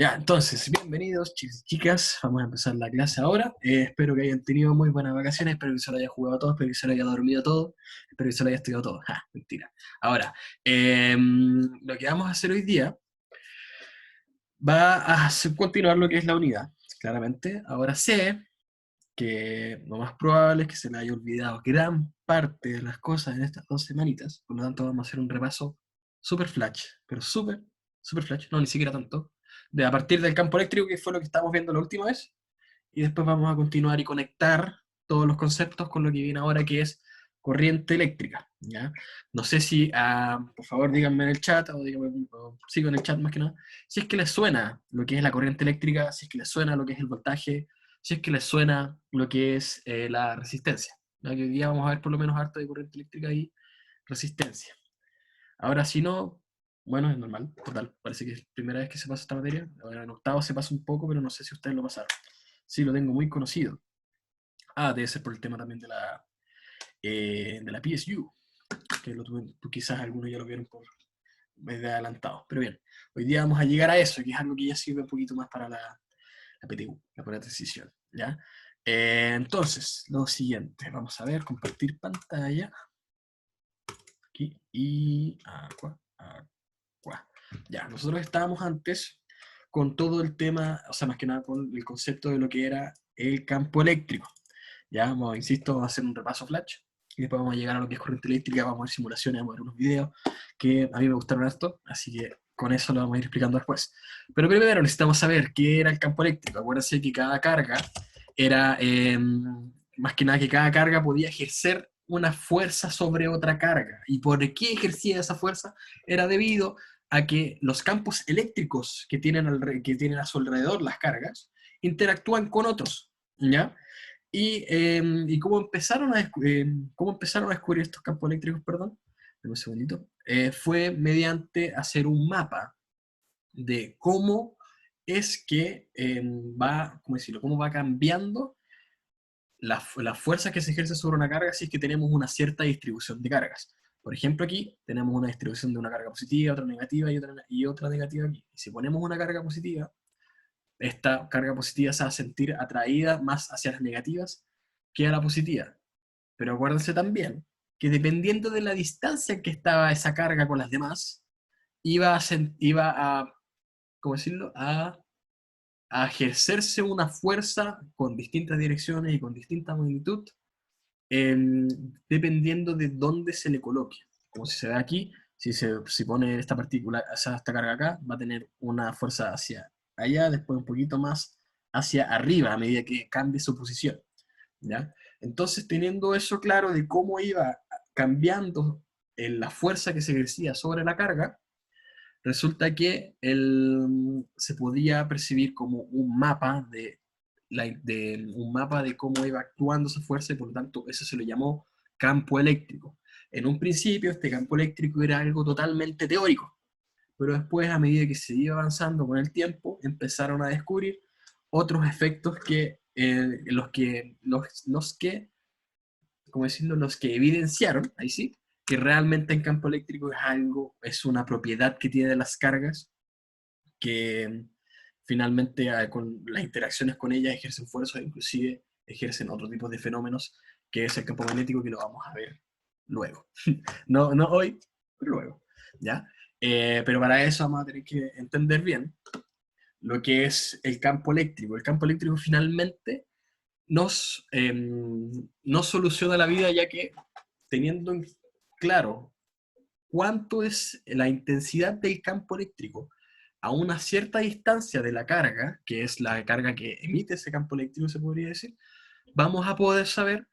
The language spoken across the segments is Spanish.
Ya, entonces, bienvenidos chicos y chicas, vamos a empezar la clase ahora. Espero que hayan tenido muy buenas vacaciones, espero que se lo haya jugado todo, espero que se lo haya dormido todo, espero que se lo haya estudiado todo. Ja, mentira. Ahora, lo que vamos a hacer hoy día va a continuar lo que es la unidad, claramente. Ahora sé que lo más probable es que se le haya olvidado gran parte de las cosas en estas 2 semanitas, por lo tanto vamos a hacer un repaso super flash, pero super flash, no, ni siquiera tanto, de a partir del campo eléctrico, que fue lo que estábamos viendo la última vez, y después vamos a continuar y conectar todos los conceptos con lo que viene ahora, que es corriente eléctrica, ¿ya? No sé si, por favor, díganme en el chat, o díganme, o sigo en el chat más que nada, si es que les suena lo que es la corriente eléctrica, si es que les suena lo que es el voltaje, si es que les suena lo que es la resistencia. ¿Ya? Que hoy día vamos a ver por lo menos harto de corriente eléctrica y resistencia. Ahora, si no, bueno, es normal, total. Parece que es la primera vez que se pasa esta materia. Ahora en octavo se pasa un poco, pero no sé si ustedes lo pasaron. Sí, lo tengo muy conocido. Debe ser por el tema también de la PSU, que quizás algunos ya lo vieron por vez de adelantado. Pero bien, hoy día vamos a llegar a eso, que es algo que ya sirve un poquito más para la PTU, la prueba de transición. ¿Ya? Entonces, lo siguiente, vamos a ver, compartir pantalla. Aquí y aqua. Ya, nosotros estábamos antes con todo el tema, o sea, más que nada con el concepto de lo que era el campo eléctrico. Ya, vamos, insisto, vamos a hacer un repaso flash y después vamos a llegar a lo que es corriente eléctrica, vamos a ver simulaciones, vamos a ver unos videos que a mí me gustaron esto, así que con eso lo vamos a ir explicando después. Pero primero necesitamos saber qué era el campo eléctrico. Acuérdense que cada carga era, más que nada que cada carga podía ejercer una fuerza sobre otra carga. ¿Y por qué ejercía esa fuerza? Era debido a que los campos eléctricos que tienen a su alrededor las cargas interactúan con otros, ¿ya? Y cómo empezaron a descubrir estos campos eléctricos, perdón, dame un segundito, fue mediante hacer un mapa de cómo es que ¿cómo decirlo? Cómo va cambiando la fuerza que se ejerce sobre una carga si es que tenemos una cierta distribución de cargas. Por ejemplo, aquí tenemos una distribución de una carga positiva, otra negativa y otra negativa aquí. Y si ponemos una carga positiva, esta carga positiva se va a sentir atraída más hacia las negativas que a la positiva. Pero acuérdense también que dependiendo de la distancia en que estaba esa carga con las demás, iba a ¿cómo decirlo? A ejercerse una fuerza con distintas direcciones y con distinta magnitud, dependiendo de dónde se le coloque. Como si se ve aquí, si pone esta partícula, o sea, esta carga acá, va a tener una fuerza hacia allá, después un poquito más hacia arriba a medida que cambie su posición. ¿Ya? Entonces, teniendo eso claro de cómo iba cambiando la fuerza que se ejercía sobre la carga, resulta que se podía percibir como un mapa de cómo iba actuando esa fuerza y por lo tanto eso se lo llamó campo eléctrico. En un principio este campo eléctrico era algo totalmente teórico, pero después a medida que se iba avanzando con el tiempo empezaron a descubrir otros efectos que los que, como decirlo, los que evidenciaron, ahí sí, que realmente en campo eléctrico es una propiedad que tiene las cargas que finalmente con las interacciones con ellas ejercen fuerza, inclusive ejercen otro tipo de fenómenos, que es el campo magnético, que lo vamos a ver luego. No, no hoy, pero luego, ¿ya? Pero para eso vamos a tener que entender bien lo que es el campo eléctrico. El campo eléctrico finalmente nos soluciona la vida, ya que teniendo en claro cuánto es la intensidad del campo eléctrico a una cierta distancia de la carga, que es la carga que emite ese campo eléctrico, se podría decir, vamos a poder saber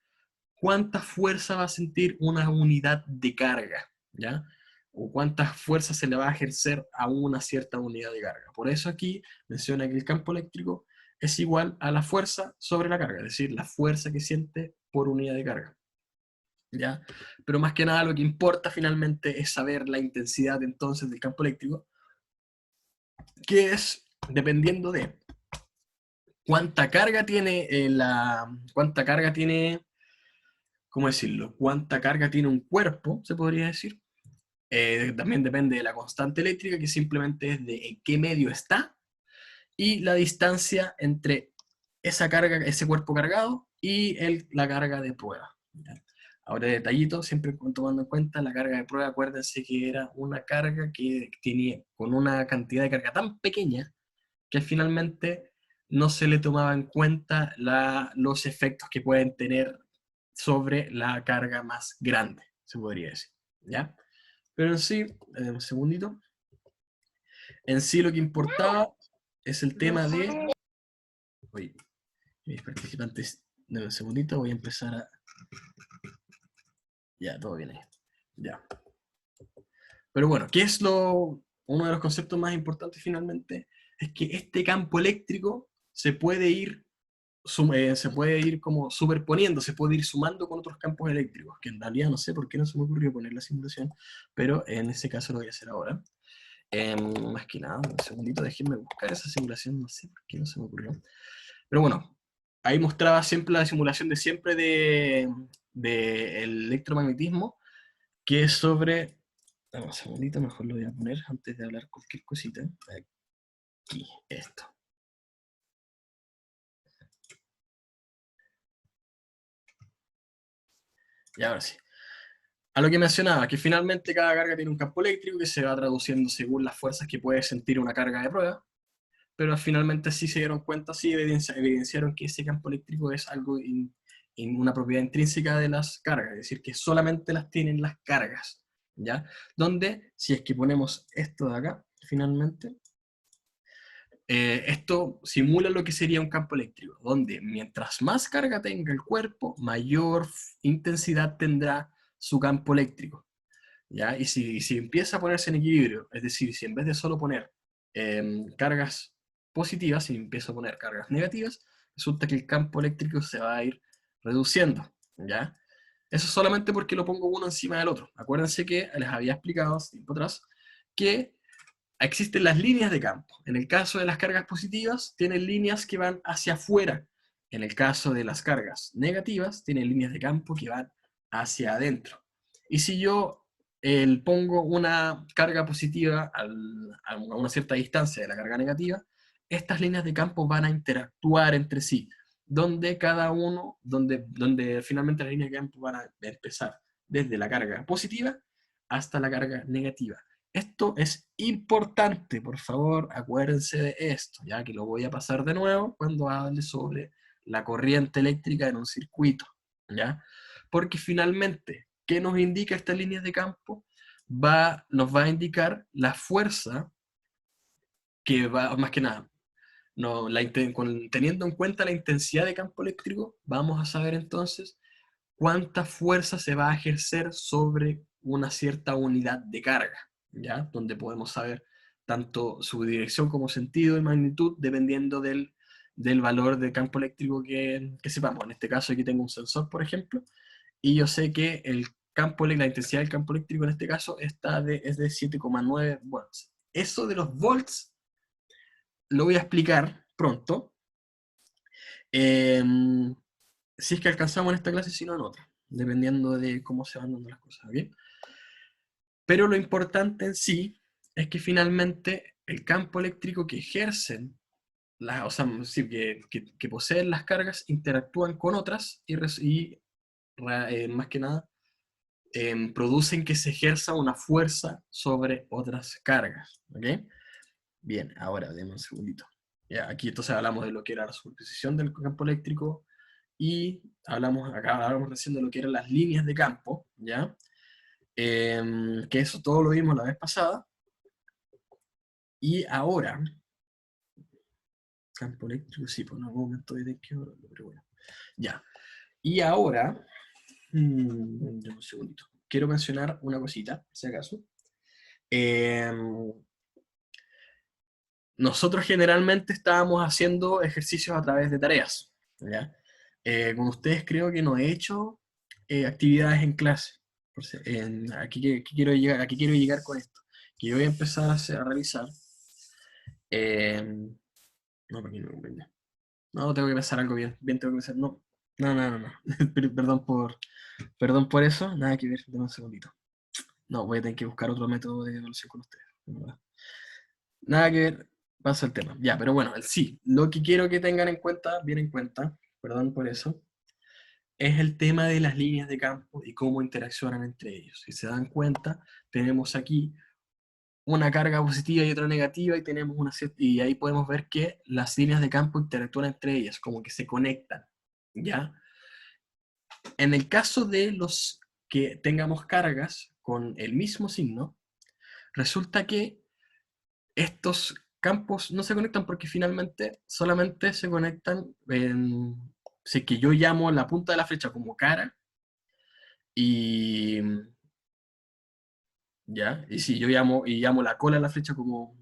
cuánta fuerza va a sentir una unidad de carga, ¿ya? O cuánta fuerza se le va a ejercer a una cierta unidad de carga. Por eso aquí menciona que el campo eléctrico es igual a la fuerza sobre la carga, es decir, la fuerza que siente por unidad de carga. ¿Ya? Pero más que nada lo que importa finalmente es saber la intensidad entonces del campo eléctrico, que es dependiendo de cuánta carga tiene, ¿cómo decirlo? Cuánta carga tiene un cuerpo, se podría decir. También depende de la constante eléctrica, que simplemente es de en qué medio está, y la distancia entre esa carga, ese cuerpo cargado y la carga de prueba. ¿Ya? Ahora, detallito, siempre tomando en cuenta la carga de prueba, acuérdense que era una carga que tenía con una cantidad de carga tan pequeña que finalmente no se le tomaba en cuenta los efectos que pueden tener sobre la carga más grande, se podría decir. ¿Ya? Pero en sí, un segundito, en sí lo que importaba es el tema de... Oye, mis participantes, de un segundito, voy a empezar a... Ya, todo bien ahí. Ya. Pero bueno, ¿qué es uno de los conceptos más importantes finalmente? Es que este campo eléctrico se puede ir como superponiendo, se puede ir sumando con otros campos eléctricos, que en realidad no sé por qué no se me ocurrió poner la simulación, pero en ese caso lo voy a hacer ahora. Más que nada, un segundito, déjenme buscar esa simulación, no sé por qué no se me ocurrió. Pero bueno, ahí mostraba siempre la simulación de siempre de el electromagnetismo, que es sobre... Dame un segundito, mejor lo voy a poner antes de hablar cualquier cosita. Aquí, esto. Y ahora sí. A lo que mencionaba, que finalmente cada carga tiene un campo eléctrico que se va traduciendo según las fuerzas que puede sentir una carga de prueba, pero finalmente sí se dieron cuenta, sí evidenciaron que ese campo eléctrico es algo, una propiedad intrínseca de las cargas, es decir, que solamente las tienen las cargas, ¿ya? Donde, si es que ponemos esto de acá, finalmente, esto simula lo que sería un campo eléctrico, donde mientras más carga tenga el cuerpo, mayor intensidad tendrá su campo eléctrico. ¿Ya? Y si empieza a ponerse en equilibrio, es decir, si en vez de solo poner cargas positivas, si empiezo a poner cargas negativas, resulta que el campo eléctrico se va a ir reduciendo. ¿Ya? Eso solamente porque lo pongo uno encima del otro. Acuérdense que les había explicado hace tiempo atrás que existen las líneas de campo. En el caso de las cargas positivas, tienen líneas que van hacia afuera. En el caso de las cargas negativas, tienen líneas de campo que van hacia adentro. Y si yo pongo una carga positiva a una cierta distancia de la carga negativa, estas líneas de campo van a interactuar entre sí, donde finalmente las líneas de campo van a empezar desde la carga positiva hasta la carga negativa. Esto es importante, por favor, acuérdense de esto, ya que lo voy a pasar de nuevo cuando hable sobre la corriente eléctrica en un circuito, ¿ya? Porque finalmente, ¿qué nos indica estas líneas de campo? Nos va a indicar la fuerza que va, más que nada, no, teniendo en cuenta la intensidad de campo eléctrico, vamos a saber entonces cuánta fuerza se va a ejercer sobre una cierta unidad de carga, ¿ya? Donde podemos saber tanto su dirección como sentido y magnitud dependiendo del valor de campo eléctrico que sepamos. En este caso aquí tengo un sensor, por ejemplo, y yo sé que la intensidad del campo eléctrico en este caso es de 7,9 volts. Eso de los volts lo voy a explicar pronto, em, si es que alcanzamos en esta clase, si no en otra, dependiendo de cómo se van dando las cosas, ¿ok? Pero lo importante en sí es que finalmente el campo eléctrico que ejercen, o sea, sí, que poseen las cargas, interactúan con otras y más que nada producen que se ejerza una fuerza sobre otras cargas, ¿ok? Bien, ahora denme un segundito. Ya, aquí entonces hablamos de lo que era la superposición del campo eléctrico y hablamos recién de lo que eran las líneas de campo, ¿ya? Que eso todo lo vimos la vez pasada. Y ahora, campo eléctrico, sí, por algún momento de que, pero bueno. Ya. Y ahora, dame un segundito. Quiero mencionar una cosita, si acaso. Em, Nosotros generalmente estábamos haciendo ejercicios a través de tareas, ¿ya? Con ustedes creo que no he hecho actividades en clase. Aquí quiero llegar con esto. Que yo voy a empezar a realizar. No, porque no comprende. No, tengo que pensar algo bien. Bien tengo que pensar. No, no, no, no, no. Perdón por eso. Nada que ver. Dame un segundito. No, voy a tener que buscar otro método de evaluación con ustedes. De verdad. Nada que ver. Pasa el tema. Ya, pero bueno, sí, lo que quiero que tengan en cuenta, bien en cuenta, perdón por eso, es el tema de las líneas de campo y cómo interaccionan entre ellos. Si se dan cuenta, tenemos aquí una carga positiva y otra negativa y tenemos y ahí podemos ver que las líneas de campo interactúan entre ellas, como que se conectan, ¿ya? En el caso de los que tengamos cargas con el mismo signo, resulta que estos campos no se conectan porque finalmente solamente se conectan si es que yo llamo la punta de la flecha como cara y ya, y si yo llamo la cola de la flecha como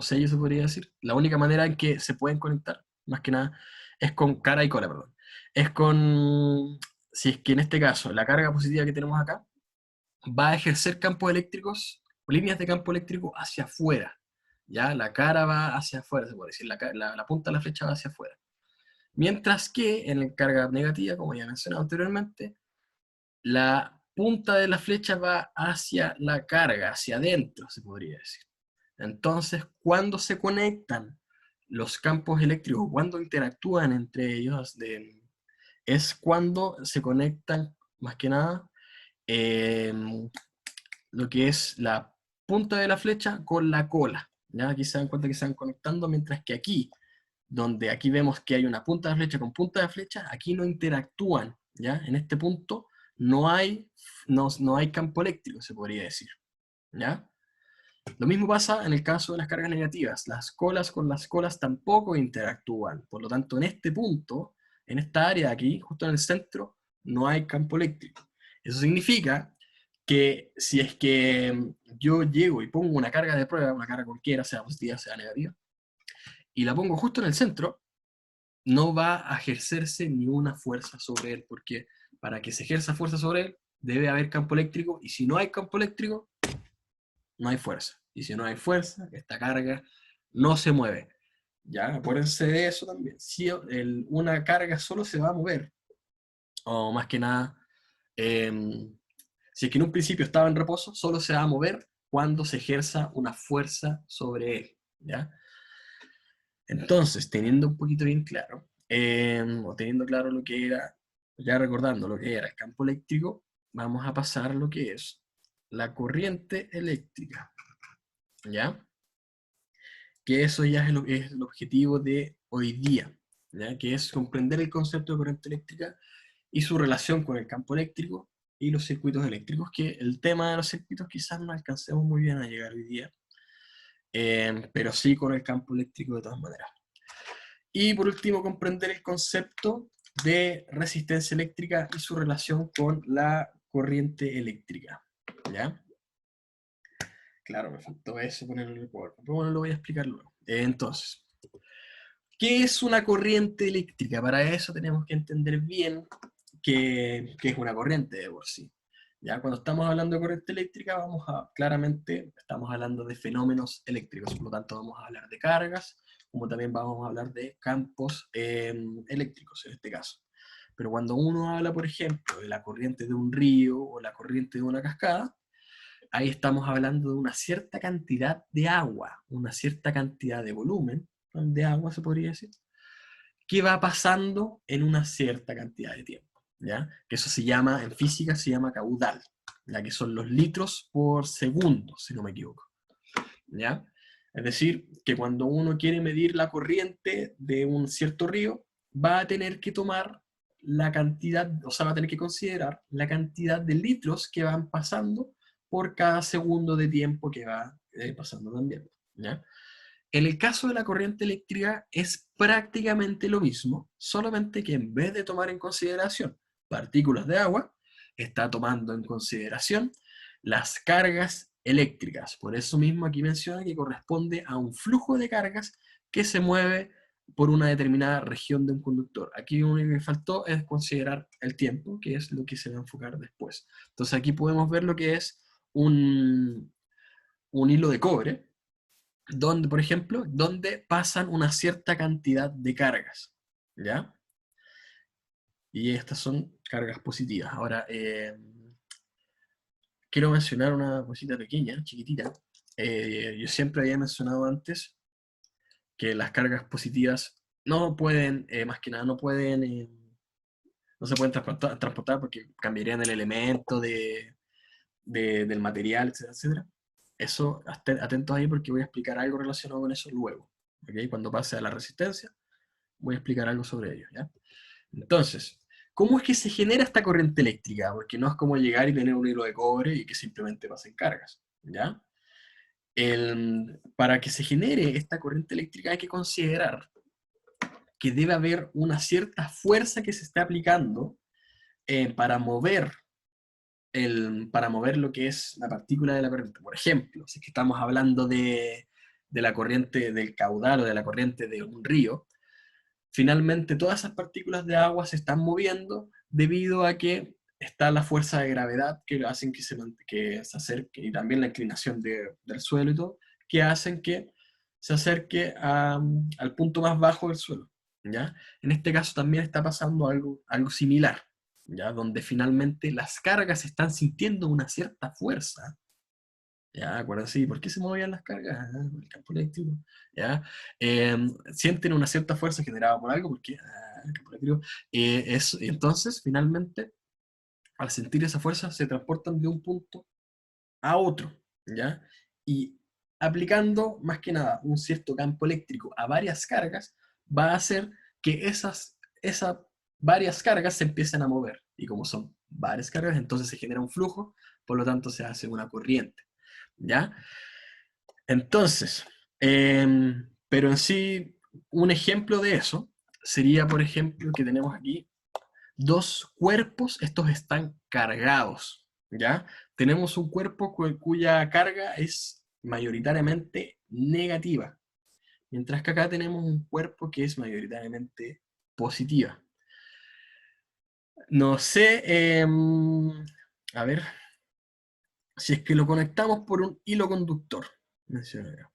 sello, se podría decir, la única manera en que se pueden conectar, más que nada, es con cara y cola, perdón. Es con, si es que en este caso la carga positiva que tenemos acá va a ejercer campos eléctricos, o líneas de campo eléctrico hacia afuera. Ya, la cara va hacia afuera, se puede decir, la punta de la flecha va hacia afuera. Mientras que en la carga negativa, como ya mencionado anteriormente, la punta de la flecha va hacia la carga, hacia adentro, se podría decir. Entonces, cuando se conectan los campos eléctricos, cuando interactúan entre ellos, es cuando se conectan, más que nada, eh, lo que es la punta de la flecha con la cola. ¿Ya? Aquí se dan cuenta que se van conectando, mientras que aquí, donde aquí vemos que hay una punta de flecha con punta de flecha, aquí no interactúan. ¿Ya? En este punto no hay campo eléctrico, se podría decir. ¿Ya? Lo mismo pasa en el caso de las cargas negativas. Las colas con las colas tampoco interactúan. Por lo tanto, en este punto, en esta área de aquí, justo en el centro, no hay campo eléctrico. Eso significa que si es que yo llego y pongo una carga de prueba, una carga cualquiera, sea positiva, sea negativa, y la pongo justo en el centro, no va a ejercerse ni una fuerza sobre él, porque para que se ejerza fuerza sobre él, debe haber campo eléctrico, y si no hay campo eléctrico, no hay fuerza. Y si no hay fuerza, esta carga no se mueve. Ya, acuérdense de eso también. Si una carga solo se va a mover, o más que nada, si es que en un principio estaba en reposo, solo se va a mover cuando se ejerza una fuerza sobre él. ¿Ya? Entonces, teniendo un poquito bien claro, o teniendo claro lo que era, ya recordando lo que era el campo eléctrico, vamos a pasar a lo que es la corriente eléctrica. ¿Ya? Que eso ya es el objetivo de hoy día, ¿ya? Que es comprender el concepto de corriente eléctrica y su relación con el campo eléctrico y los circuitos eléctricos, que el tema de los circuitos quizás no alcancemos muy bien a llegar hoy día, pero sí con el campo eléctrico de todas maneras. Y por último, comprender el concepto de resistencia eléctrica y su relación con la corriente eléctrica, ¿ya? Claro, me faltó eso ponerlo en el PowerPoint, pero bueno, lo voy a explicar luego. Entonces, ¿qué es una corriente eléctrica? Para eso tenemos que entender bien qué es una corriente de por sí. Ya cuando estamos hablando de corriente eléctrica, claramente estamos hablando de fenómenos eléctricos, por lo tanto vamos a hablar de cargas, como también vamos a hablar de campos eléctricos en este caso. Pero cuando uno habla, por ejemplo, de la corriente de un río o la corriente de una cascada, ahí estamos hablando de una cierta cantidad de agua, una cierta cantidad de volumen de agua, se podría decir, que va pasando en una cierta cantidad de tiempo, ¿ya? Que eso se llama, en física se llama caudal, ya que son los litros por segundo, si no me equivoco, ¿ya? Es decir, que cuando uno quiere medir la corriente de un cierto río, va a tener que tomar la cantidad, o sea, va a tener que considerar la cantidad de litros que van pasando por cada segundo de tiempo que va pasando también, ¿ya? En el caso de la corriente eléctrica es prácticamente lo mismo, solamente que en vez de tomar en consideración partículas de agua, está tomando en consideración las cargas eléctricas. Por eso mismo aquí menciona que corresponde a un flujo de cargas que se mueve por una determinada región de un conductor. Aquí lo único que faltó es considerar el tiempo, que es lo que se va a enfocar después. Entonces aquí podemos ver lo que es un hilo de cobre, donde, por ejemplo, donde pasan una cierta cantidad de cargas, ¿ya? Y estas son cargas positivas. Ahora, quiero mencionar una cosita pequeña, chiquitita. Yo siempre había mencionado antes que las cargas positivas no pueden, más que nada, no se pueden transportar porque cambiarían el elemento del material, etcétera, etcétera. Eso, atentos ahí porque voy a explicar algo relacionado con eso luego. ¿Ok? Cuando pase a la resistencia, voy a explicar algo sobre ello. ¿Ya? Entonces, ¿cómo es que se genera esta corriente eléctrica? Porque no es como llegar y tener un hilo de cobre y que simplemente pasen cargas. ¿Ya? Para que se genere esta corriente eléctrica hay que considerar que debe haber una cierta fuerza que se está aplicando para mover lo que es la partícula de la corriente. Por ejemplo, si es que estamos hablando de la corriente del caudal o de la corriente de un río, finalmente todas esas partículas de agua se están moviendo debido a que está la fuerza de gravedad que hacen que se acerque, y también la inclinación del suelo y todo, que hacen que se acerque al punto más bajo del suelo. ¿Ya? En este caso también está pasando algo similar, ¿ya? Donde finalmente las cargas están sintiendo una cierta fuerza. ¿Ya? Acuérdense, ¿por qué se movían las cargas? Por el campo eléctrico. ¿Ya? Sienten una cierta fuerza generada por algo, porque el campo eléctrico. Entonces, finalmente, al sentir esa fuerza, se transportan de un punto a otro. ¿Ya? Y aplicando, más que nada, un cierto campo eléctrico a varias cargas, va a hacer que esas varias cargas se empiecen a mover. Y como son varias cargas, entonces se genera un flujo, por lo tanto se hace una corriente. ¿Ya? Entonces, pero en sí, un ejemplo de eso sería, por ejemplo, que tenemos aquí dos cuerpos, estos están cargados, ¿ya? Tenemos un cuerpo cuya carga es mayoritariamente negativa, mientras que acá tenemos un cuerpo que es mayoritariamente positiva. No sé, a ver, si es que lo conectamos por un hilo conductor, menciono yo.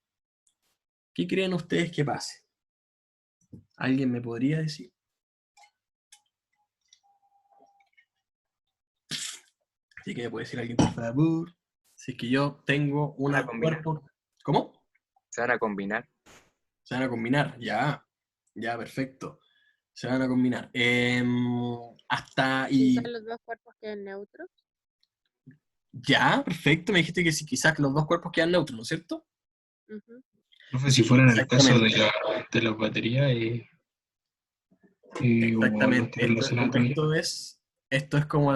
¿Qué creen ustedes que pase? ¿Alguien me podría decir? Así que me puede decir alguien, por favor. Si es que yo tengo Van a un combinar. cuerpo. ¿Cómo? Se van a combinar. Se van a combinar. Ya. Ya, perfecto. Se van a combinar. Hasta Quizás y. los dos cuerpos queden neutros. Ya, perfecto. Me dijiste que si quizás los dos cuerpos quedan neutros, ¿no es cierto? Ujú. Profe, si Sí, fuera en el caso de, exactamente. de las baterías o los que Exactamente. se relacionan con ellas. Esto es como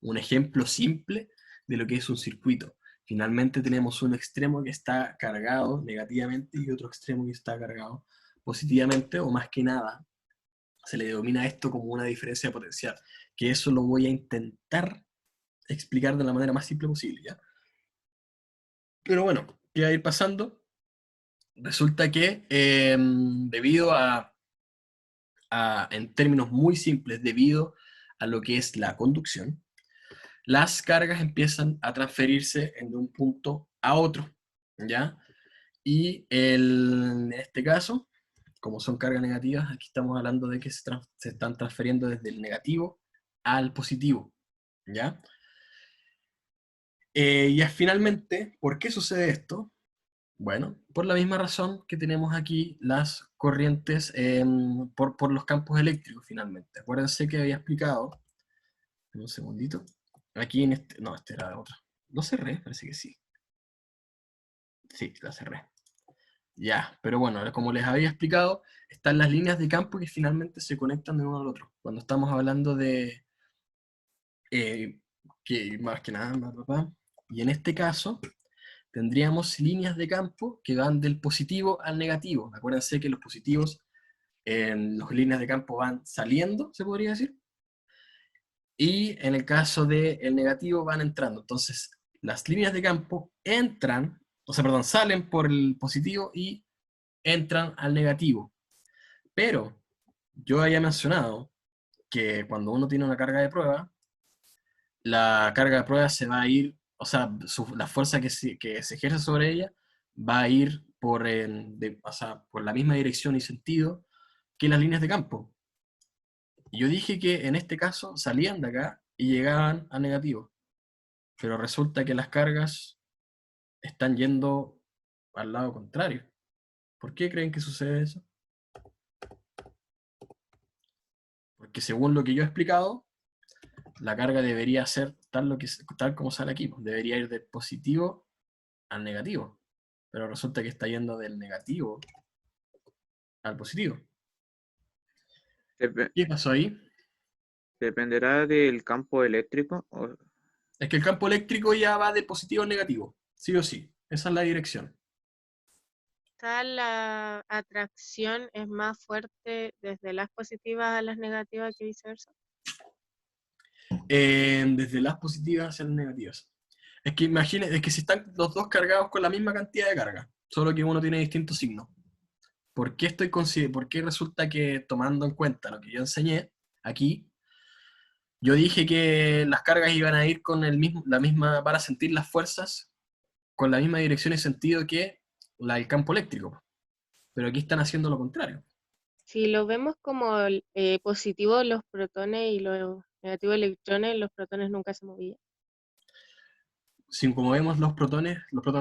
un ejemplo simple de lo que es un circuito. Finalmente tenemos un extremo que está cargado negativamente y otro extremo que está cargado positivamente, o más que nada, se le denomina esto como una diferencia potencial, que eso lo voy a intentar explicar de la manera más simple posible, ¿ya? Pero bueno, ¿qué va a ir pasando? Resulta que debido en términos muy simples, debido a lo que es la conducción, las cargas empiezan a transferirse de un punto a otro, ¿ya? Y en este caso, como son cargas negativas, aquí estamos hablando de que se están transfiriendo desde el negativo al positivo, ¿ya? Y finalmente, ¿por qué sucede esto? Bueno, por la misma razón que tenemos aquí las corrientes por los campos eléctricos, finalmente. Acuérdense que había explicado, un segundito, aquí en este, no, este era otro. ¿Lo cerré? Parece que sí. Sí, la cerré. Ya, pero bueno, como les había explicado, están las líneas de campo que finalmente se conectan de uno al otro. Cuando estamos hablando de, eh, que más que nada, y en este caso, tendríamos líneas de campo que van del positivo al negativo. Acuérdense que los positivos en las líneas de campo van saliendo, se podría decir, y en el caso del negativo van entrando. Entonces, las líneas de campo entran, o sea, perdón, salen por el positivo y entran al negativo. Pero yo había mencionado que cuando uno tiene una carga de prueba, la carga de prueba se va a ir, o sea, la fuerza que se ejerce sobre ella va a ir o sea, por la misma dirección y sentido que las líneas de campo. Y yo dije que en este caso salían de acá y llegaban a negativo, pero resulta que las cargas están yendo al lado contrario. ¿Por qué creen que sucede eso? Porque según lo que yo he explicado, la carga debería ser tal como sale aquí, pues. Debería ir del positivo al negativo. Pero resulta que está yendo del negativo al positivo. Dep- ¿Qué pasó ahí? dependerá del campo eléctrico. Es que el campo eléctrico ya va de positivo al negativo, sí o sí. Esa es la dirección. Quizá la atracción es más fuerte desde las positivas a las negativas que viceversa. Desde las positivas hacia las negativas. Es que imaginen, es que si están los dos cargados con la misma cantidad de carga, solo que uno tiene distintos signos. ¿Por qué resulta que tomando en cuenta lo que yo enseñé aquí, yo dije que las cargas iban a ir con la misma, para sentir las fuerzas con la misma dirección y sentido que la del campo eléctrico? Pero aquí están haciendo lo contrario. Si lo vemos como positivo los protones y los negativos electrones, los protones nunca se movían. Si como vemos ¿los protones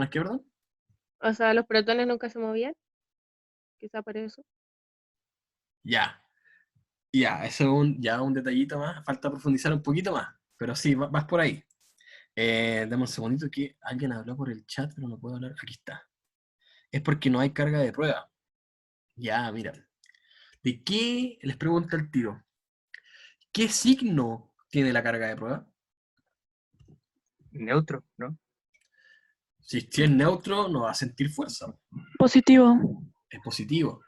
qué, perdón? O sea, los protones nunca se movían, quizá por eso. Ya, ya, eso es ya un detallito más, falta profundizar un poquito más, pero sí, vas por ahí. Dame un segundito que alguien habló por el chat, pero no puedo hablar. Aquí está. Es porque no hay carga de prueba. Ya, mira. ¿De qué? Les pregunta el tiro. ¿Qué signo tiene la carga de prueba? Neutro, ¿no? Si es neutro, no va a sentir fuerza. Positivo. Es positivo.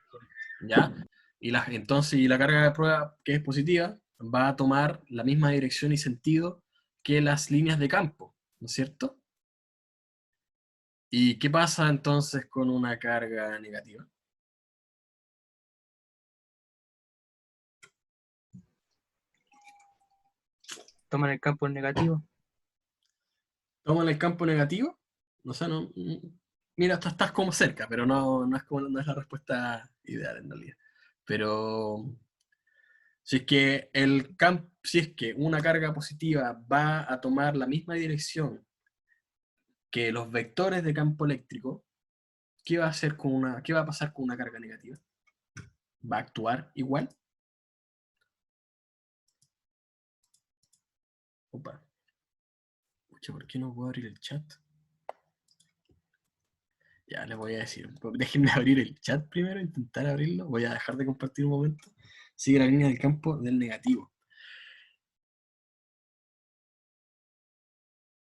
¿Ya? Y la carga de prueba, que es positiva, va a tomar la misma dirección y sentido que las líneas de campo, ¿no es cierto? ¿Y qué pasa entonces con una carga negativa? Toman el campo negativo. ¿Toman el campo negativo? O sea, no, mira, estás como cerca, pero no es la respuesta ideal en realidad. Pero si es que una carga positiva va a tomar la misma dirección que los vectores de campo eléctrico, ¿qué va a pasar con una carga negativa? ¿Va a actuar igual? Opa. Pucha, ¿por qué no puedo abrir el chat? Ya les voy a decir. Déjenme abrir el chat primero, intentar abrirlo. Voy a dejar de compartir un momento. Sigue la línea del campo del negativo.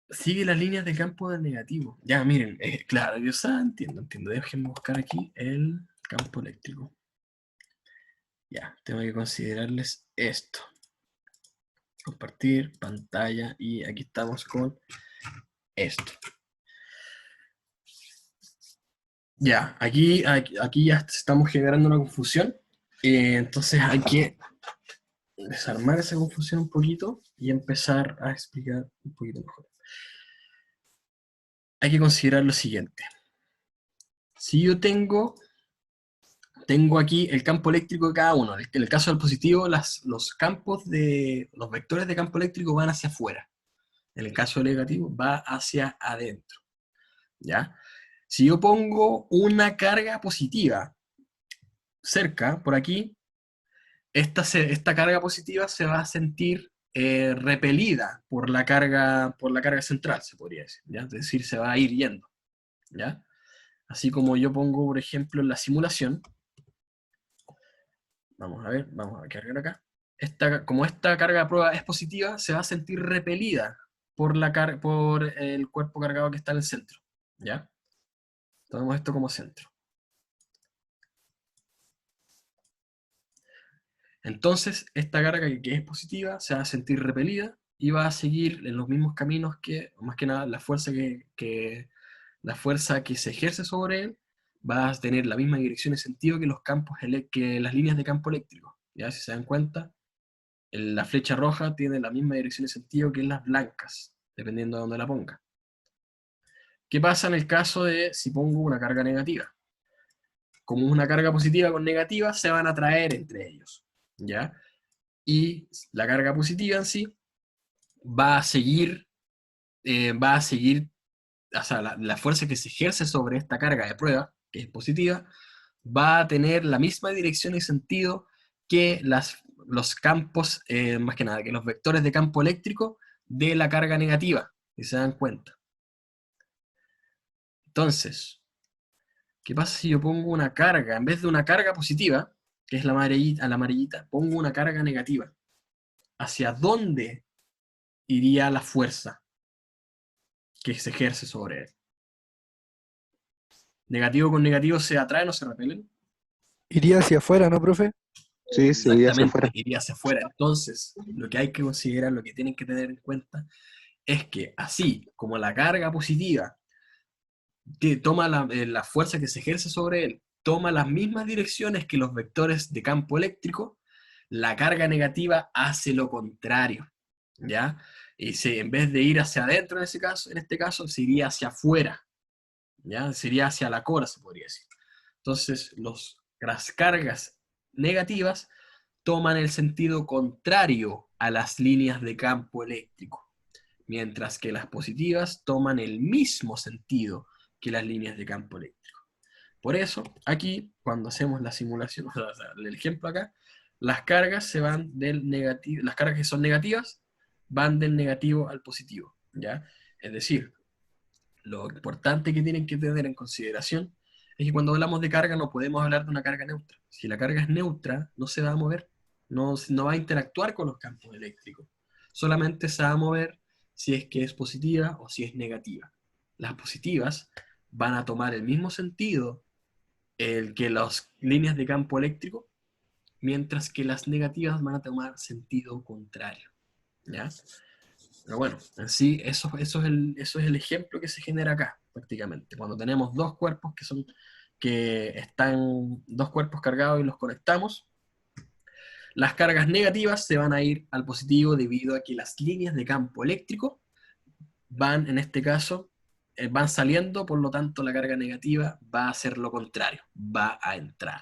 Sigue las líneas del campo del negativo. Ya, miren, claro, entiendo. Déjenme buscar aquí el campo eléctrico. Ya, tengo que considerarles esto. Compartir pantalla y aquí estamos con esto. Ya, aquí ya estamos generando una confusión. Entonces hay que desarmar esa confusión un poquito y empezar a explicar un poquito mejor. Hay que considerar lo siguiente. Si yo tengo aquí el campo eléctrico de cada uno. En el caso del positivo, los vectores de campo eléctrico van hacia afuera. En el caso del negativo, va hacia adentro. ¿Ya? Si yo pongo una carga positiva cerca, por aquí, esta carga positiva se va a sentir repelida por la carga central, se podría decir. ¿Ya? Es decir, se va a ir yendo. ¿Ya? Así como yo pongo, por ejemplo, en la simulación, vamos a ver, vamos a cargar acá. Como esta carga de prueba es positiva, se va a sentir repelida por el cuerpo cargado que está en el centro. ¿Ya? Tomemos esto como centro. Entonces, esta carga que es positiva se va a sentir repelida y va a seguir en los mismos caminos más que nada, la fuerza que se ejerce sobre él va a tener la misma dirección y sentido que que las líneas de campo eléctrico. ¿Ya? Si se dan cuenta, la flecha roja tiene la misma dirección y sentido que las blancas, dependiendo de dónde la ponga. ¿Qué pasa en el caso de si pongo una carga negativa? Como una carga positiva con negativa, se van a atraer entre ellos, ¿ya? Y la carga positiva en sí va a seguir, o sea, la fuerza que se ejerce sobre esta carga de prueba, que es positiva, va a tener la misma dirección y sentido que los campos, más que nada, que los vectores de campo eléctrico de la carga negativa, si se dan cuenta. Entonces, ¿qué pasa si yo pongo una carga, en vez de una carga positiva, que es la amarillita, pongo una carga negativa? ¿Hacia dónde iría la fuerza que se ejerce sobre él? ¿Negativo con negativo se atraen o se repelen? Iría hacia afuera, ¿no, profe? Sí, sí, iría hacia afuera. Iría hacia afuera. Entonces, lo que hay que considerar, lo que tienen que tener en cuenta, es que así como la carga positiva que toma la fuerza que se ejerce sobre él, toma las mismas direcciones que los vectores de campo eléctrico, la carga negativa hace lo contrario, ¿ya? Y en vez de ir hacia adentro en este caso, se iría hacia afuera, ¿ya? Se iría hacia la cola, se podría decir. Entonces, las cargas negativas toman el sentido contrario a las líneas de campo eléctrico, mientras que las positivas toman el mismo sentido que las líneas de campo eléctrico. Por eso, aquí, cuando hacemos la simulación, o sea, el ejemplo acá, las cargas se van del negativo, las cargas que son negativas van del negativo al positivo, ¿ya? Es decir, lo importante que tienen que tener en consideración es que cuando hablamos de carga no podemos hablar de una carga neutra. Si la carga es neutra, no se va a mover, no va a interactuar con los campos eléctricos. Solamente se va a mover si es que es positiva o si es negativa. Las positivas van a tomar el mismo sentido que las líneas de campo eléctrico, mientras que las negativas van a tomar sentido contrario, ¿ya? Pero bueno, en sí, eso es el ejemplo que se genera acá, prácticamente. Cuando tenemos dos cuerpos dos cuerpos cargados y los conectamos, las cargas negativas se van a ir al positivo debido a que las líneas de campo eléctrico van, en este caso, van saliendo, por lo tanto la carga negativa va a hacer lo contrario, va a entrar,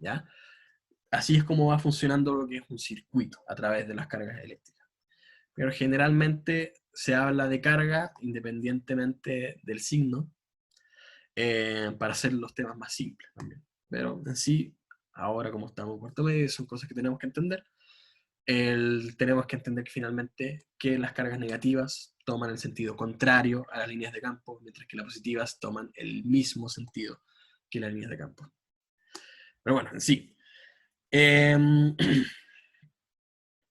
¿ya? Así es como va funcionando lo que es un circuito a través de las cargas eléctricas. Pero generalmente se habla de carga independientemente del signo, para hacer los temas más simples también. Pero en sí, ahora como estamos en cuarto medio, son cosas que tenemos que entender. Tenemos que entender que finalmente que las cargas negativas toman el sentido contrario a las líneas de campo, mientras que las positivas toman el mismo sentido que las líneas de campo. Pero bueno, en sí.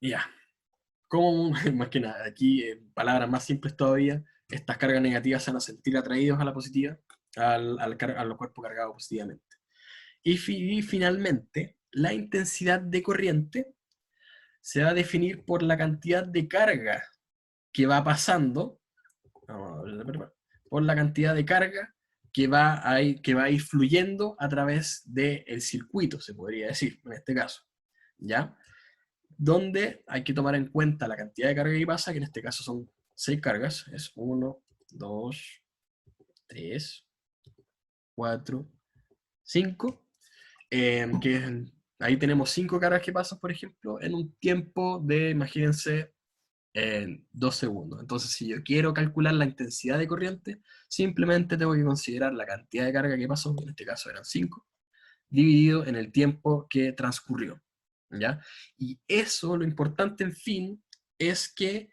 Ya. Como más que nada, aquí, palabras más simples todavía, estas cargas negativas se van a sentir atraídos a la positiva, a los cuerpos cargados positivamente. Y finalmente, la intensidad de corriente se va a definir por la cantidad de carga que va pasando, por la cantidad de carga que va a ir fluyendo a través del circuito, se podría decir, en este caso, ¿ya? Donde hay que tomar en cuenta la cantidad de carga que pasa, que en este caso son 6 cargas, es 1, 2, 3, 4, 5, ahí tenemos 5 cargas que pasan, por ejemplo, en un tiempo de, imagínense, 2 segundos. Entonces, si yo quiero calcular la intensidad de corriente, simplemente tengo que considerar la cantidad de carga que pasó, en este caso eran 5, dividido en el tiempo que transcurrió, ¿ya? Y eso, lo importante, en fin, es que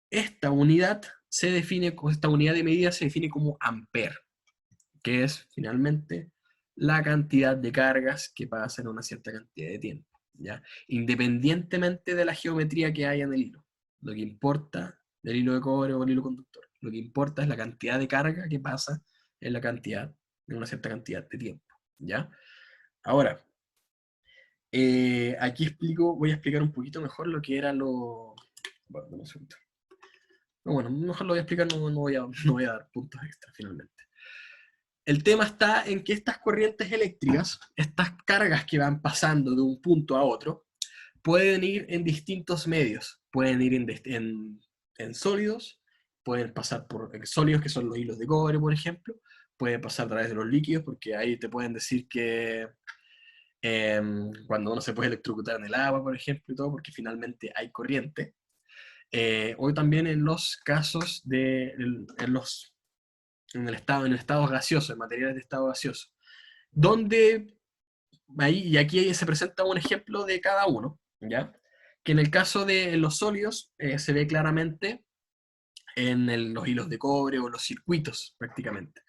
esta unidad de medida se define como ampere, que es finalmente la cantidad de cargas que pasan en una cierta cantidad de tiempo, ¿ya? Independientemente de la geometría que haya en el hilo. Lo que importa del hilo de cobre o el hilo conductor, lo que importa es la cantidad de carga que pasa en una cierta cantidad de tiempo, ¿ya? Ahora, aquí voy a explicar un poquito mejor lo que era lo... Bueno, dame un segundo. Bueno, mejor lo voy a explicar, no voy a dar puntos extra finalmente. El tema está en que estas corrientes eléctricas, estas cargas que van pasando de un punto a otro, pueden ir en distintos medios. Pueden ir en sólidos, pueden pasar por sólidos, que son los hilos de cobre, por ejemplo, pueden pasar a través de los líquidos, porque ahí te pueden decir que cuando uno se puede electrocutar en el agua, por ejemplo, y todo, porque finalmente hay corriente. O también en los casos en el estado gaseoso, en materiales de estado gaseoso. donde ahí, y aquí se presenta un ejemplo de cada uno, ¿ya? Que en el caso de los sólidos se ve claramente en los hilos de cobre o los circuitos prácticamente.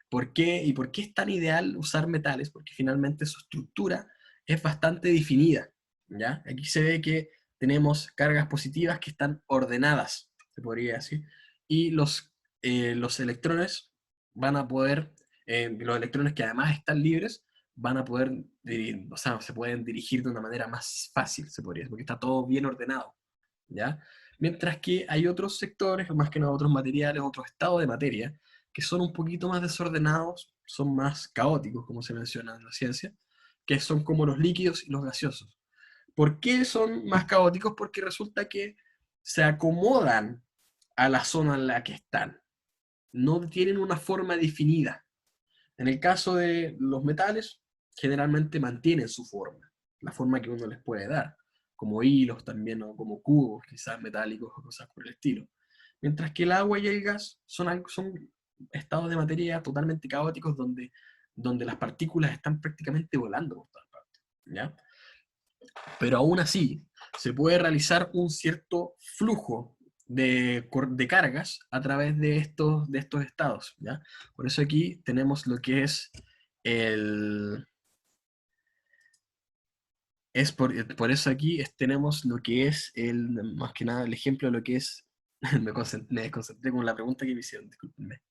¿Por qué? ¿Y por qué es tan ideal usar metales? Porque finalmente su estructura es bastante definida, ¿ya? Aquí se ve que tenemos cargas positivas que están ordenadas, se podría decir, y los electrones van a poder, los electrones que además están libres, van a poder, o sea, se pueden dirigir de una manera más fácil, se podría decir, porque está todo bien ordenado, ¿ya? Mientras que hay otros sectores, más que nada otros materiales, otros estados de materia, que son un poquito más desordenados, son más caóticos, como se menciona en la ciencia, que son como los líquidos y los gaseosos. ¿Por qué son más caóticos? Porque resulta que se acomodan a la zona en la que están. No tienen una forma definida. En el caso de los metales, generalmente mantienen su forma, la forma que uno les puede dar, como hilos también, o como cubos, quizás metálicos o cosas por el estilo. Mientras que el agua y el gas son estados de materia totalmente caóticos donde las partículas están prácticamente volando por todas partes, ¿ya? Pero aún así, se puede realizar un cierto flujo de cargas a través de estos estados, ¿ya? Por eso aquí tenemos lo que es el... por eso aquí tenemos lo que es más que nada el ejemplo de lo que es, me desconcentré con la pregunta que me hicieron, discúlpenme.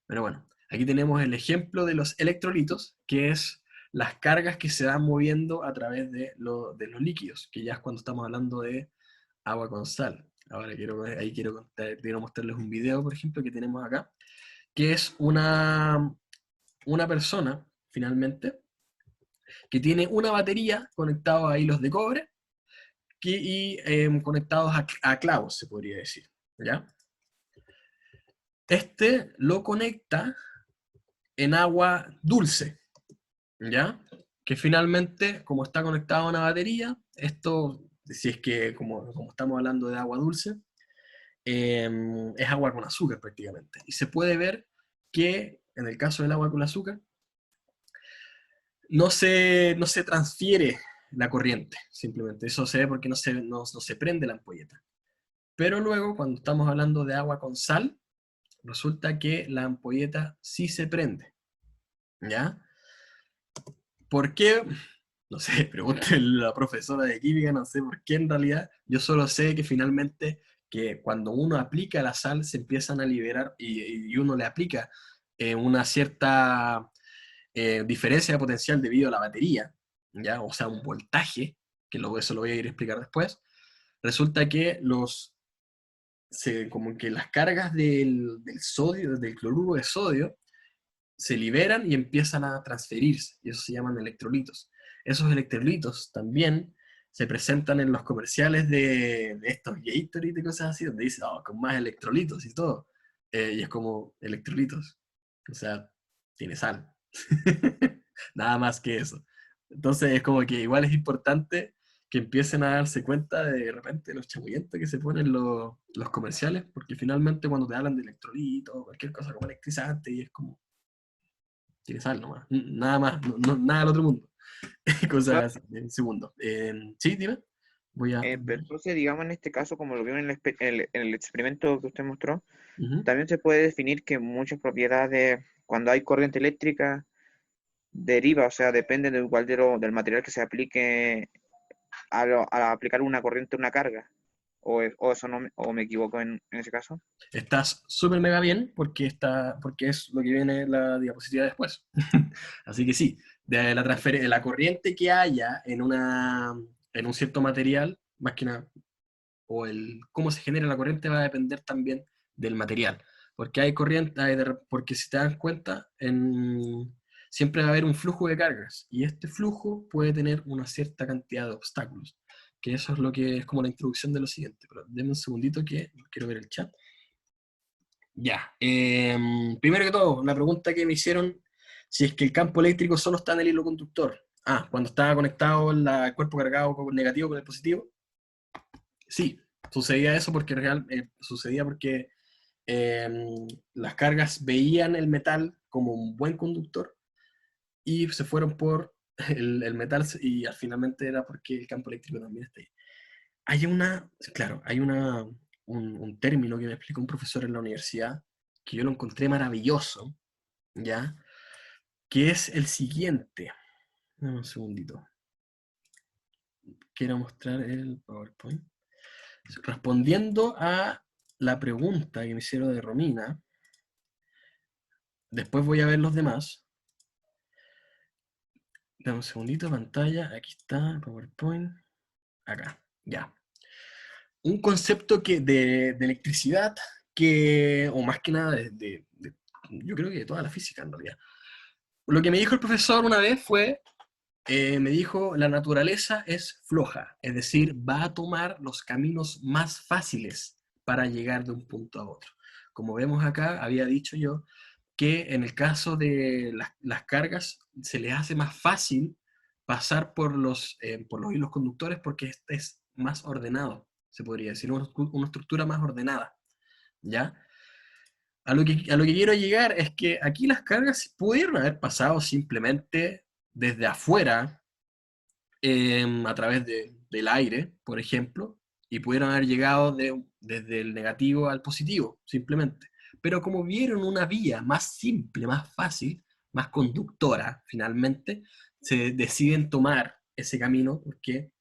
Pero bueno, aquí tenemos el ejemplo de los electrolitos, que es las cargas que se van moviendo a través de los líquidos, que ya es cuando estamos hablando de agua con sal. Ahora quiero mostrarles un video, por ejemplo, que tenemos acá, que es una persona, finalmente, que tiene una batería conectada a hilos de cobre conectados a clavos, se podría decir, ¿ya? Este lo conecta en agua dulce, ¿ya? Que finalmente, como está conectado a una batería, esto, si es que, como estamos hablando de agua dulce, es agua con azúcar prácticamente. Y se puede ver que, en el caso del agua con azúcar, no se transfiere la corriente, simplemente. Eso se ve porque no se prende la ampolleta. Pero luego, cuando estamos hablando de agua con sal, resulta que la ampolleta sí se prende, ¿ya? ¿Por qué? No sé, pregúntale a la profesora de química, no sé por qué en realidad. Yo solo sé que finalmente que cuando uno aplica la sal se empiezan a liberar y uno le aplica una cierta diferencia de potencial debido a la batería, ¿ya? O sea, un voltaje, eso lo voy a ir a explicar después. Resulta que como que las cargas del sodio, del cloruro de sodio, se liberan y empiezan a transferirse, y eso se llaman electrolitos. Esos electrolitos también se presentan en los comerciales de estos Gatorade y cosas así, donde dicen, oh, con más electrolitos y todo. Y es como, electrolitos. O sea, tiene sal. Nada más que eso. Entonces es como que igual es importante que empiecen a darse cuenta de repente los chamullentos que se ponen los comerciales, porque finalmente cuando te hablan de electrolitos o cualquier cosa como electrizante, y es como, tiene sal nomás, nada más, nada del otro mundo. Cosas así, en segundo. Sí, dime. Voy a... Pero entonces, digamos, en este caso, como lo vimos en el experimento que usted mostró, Ujú. también se puede definir que muchas propiedades, cuando hay corriente eléctrica, deriva, o sea, depende del, igual del material que se aplique a aplicar una corriente, una carga. O eso no, o me equivoco en ese caso. Estás súper mega bien porque es lo que viene en la diapositiva después. Así que sí, de la corriente que haya en un cierto material, más que nada, cómo se genera la corriente va a depender también del material. Porque hay corriente, porque si te das cuenta, siempre va a haber un flujo de cargas, y este flujo puede tener una cierta cantidad de obstáculos, que eso es lo que es como la introducción de lo siguiente. Pero denme un segundito que quiero ver el chat. Ya, primero que todo, la pregunta que me hicieron, si es que el campo eléctrico solo está en el hilo conductor. Ah, cuando está conectado el cuerpo cargado con el negativo con el positivo. Sí, sucedía eso porque sucedía porque las cargas veían el metal como un buen conductor y se fueron por el metal, y al finalmente era porque el campo eléctrico también está ahí. Hay un término que me explicó un profesor en la universidad, que yo lo encontré maravilloso, ¿ya? Que es el siguiente. Dame un segundito. Quiero mostrar el PowerPoint. Respondiendo a la pregunta que me hicieron de Romina, después voy a ver los demás. Dame un segundito, pantalla, aquí está, PowerPoint, acá, ya. Un concepto de electricidad o más que nada yo creo que de toda la física en realidad. Lo que me dijo el profesor una vez fue, me dijo, la naturaleza es floja, es decir, va a tomar los caminos más fáciles para llegar de un punto a otro. Como vemos acá, había dicho yo que en el caso de las cargas se les hace más fácil pasar por los hilos conductores porque este es más ordenado, se podría decir, una estructura más ordenada, ¿ya? A lo que quiero llegar es que aquí las cargas pudieron haber pasado simplemente desde afuera, a través del aire, por ejemplo, y pudieron haber llegado desde el negativo al positivo, simplemente. Pero como vieron una vía más simple, más fácil, más conductora, finalmente, se deciden tomar ese camino porque